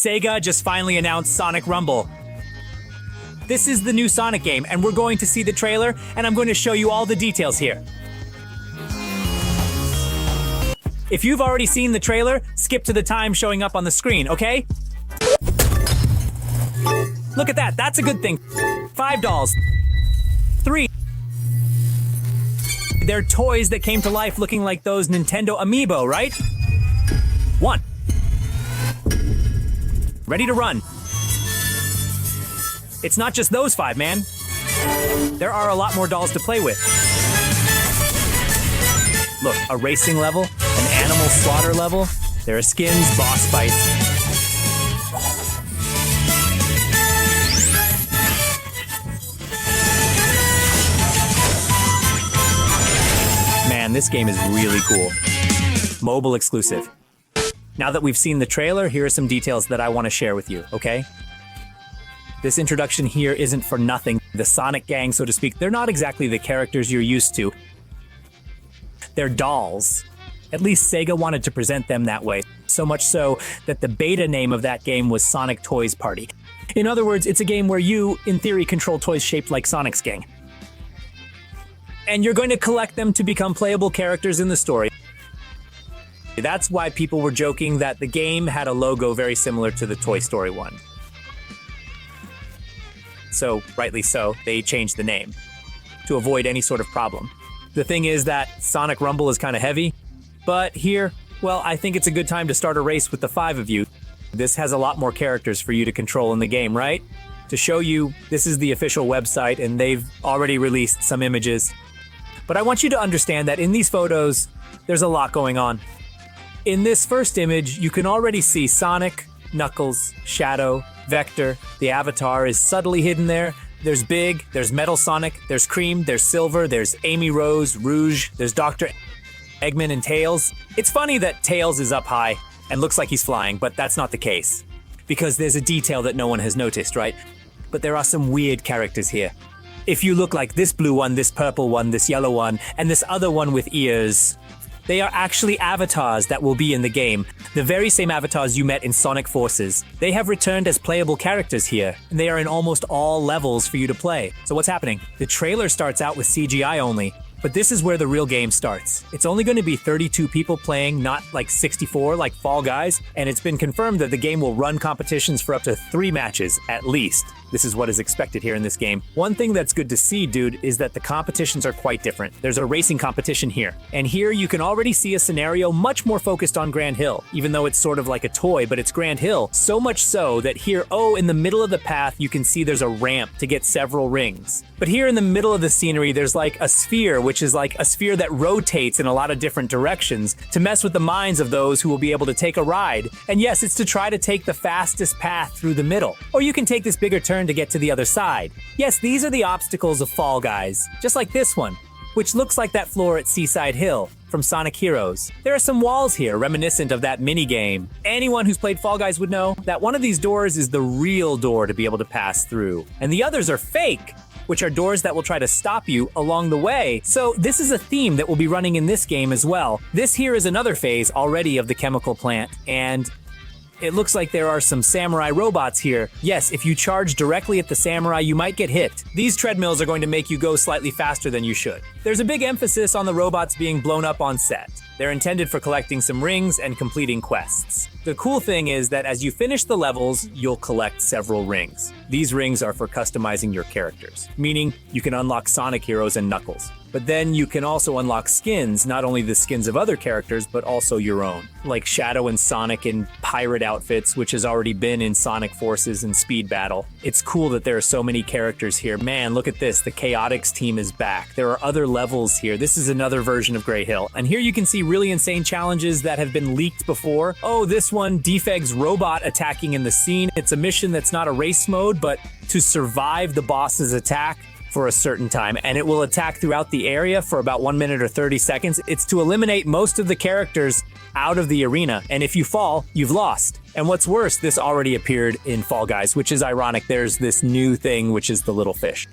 Sega just finally announced Sonic Rumble. This is the new Sonic game, and we're going to see the trailer, and I'm going to show you all the details here. If you've already seen the trailer, skip to the time showing up on the screen, okay? Look at that, that's a good thing. 5 dolls. 3. They're toys that came to life looking like those Nintendo Amiibo, right? 1. Ready to run. It's not just those 5, man. There are a lot more dolls to play with. Look, a racing level, an animal slaughter level. There are skins, boss fights. Man, this game is really cool. Mobile exclusive. Now that we've seen the trailer, here are some details that I want to share with you, okay? This introduction here isn't for nothing. The Sonic gang, so to speak, they're not exactly the characters you're used to. They're dolls. At least Sega wanted to present them that way. So much so that the beta name of that game was Sonic Toys Party. In other words, it's a game where you, in theory, control toys shaped like Sonic's gang. And you're going to collect them to become playable characters in the story. That's why people were joking that the game had a logo very similar to the Toy Story one. So, rightly so, they changed the name to avoid any sort of problem. The thing is that Sonic Rumble is kind of heavy, but here, well, I think it's a good time to start a race with the 5 of you. This has a lot more characters for you to control in the game, right? To show you, this is the official website, and they've already released some images. But I want you to understand that in these photos, there's a lot going on. In this first image, you can already see Sonic, Knuckles, Shadow, Vector. The avatar is subtly hidden there. There's Big, there's Metal Sonic, there's Cream, there's Silver, there's Amy Rose, Rouge, there's Dr. Eggman and Tails. It's funny that Tails is up high and looks like he's flying, but that's not the case. Because there's a detail that no one has noticed, right? But there are some weird characters here. If you look like this blue one, this purple one, this yellow one, and this other one with ears, they are actually avatars that will be in the game. The very same avatars you met in Sonic Forces. They have returned as playable characters here, and they are in almost all levels for you to play. So what's happening? The trailer starts out with CGI only, but this is where the real game starts. It's only going to be 32 people playing, not like 64 like Fall Guys, and it's been confirmed that the game will run competitions for up to 3 matches, at least. This is what is expected here in this game. One thing that's good to see, dude, is that the competitions are quite different. There's a racing competition here. And here you can already see a scenario much more focused on Grand Hill, even though it's sort of like a toy, but it's Grand Hill. So much so that here, in the middle of the path, you can see there's a ramp to get several rings. But here in the middle of the scenery, there's like a sphere, which is like a sphere that rotates in a lot of different directions to mess with the minds of those who will be able to take a ride. And yes, it's to try to take the fastest path through the middle. Or you can take this bigger turn to get to the other side. Yes, these are the obstacles of Fall Guys, just like this one, which looks like that floor at Seaside Hill from Sonic Heroes. There are some walls here reminiscent of that minigame. Anyone who's played Fall Guys would know that one of these doors is the real door to be able to pass through, and the others are fake, which are doors that will try to stop you along the way. So this is a theme that will be running in this game as well. This here is another phase already of the chemical plant, and it looks like there are some samurai robots here. Yes, if you charge directly at the samurai, you might get hit. These treadmills are going to make you go slightly faster than you should. There's a big emphasis on the robots being blown up on set. They're intended for collecting some rings and completing quests. The cool thing is that as you finish the levels, you'll collect several rings. These rings are for customizing your characters, meaning you can unlock Sonic Heroes and Knuckles. But then you can also unlock skins, not only the skins of other characters, but also your own, like Shadow and Sonic in pirate outfits, which has already been in Sonic Forces and Speed Battle. It's cool that there are so many characters here. Man, look at this, the Chaotix team is back. There are other levels here. This is another version of Grey Hill. And here you can see really insane challenges that have been leaked before. Oh, this one, Defeg's robot attacking in the scene. It's a mission that's not a race mode, but to survive the boss's attack for a certain time, and it will attack throughout the area for about 1 minute or 30 seconds. It's to eliminate most of the characters out of the arena, and if you fall, you've lost. And what's worse, this already appeared in Fall Guys, which is ironic. There's this new thing, which is the little fish.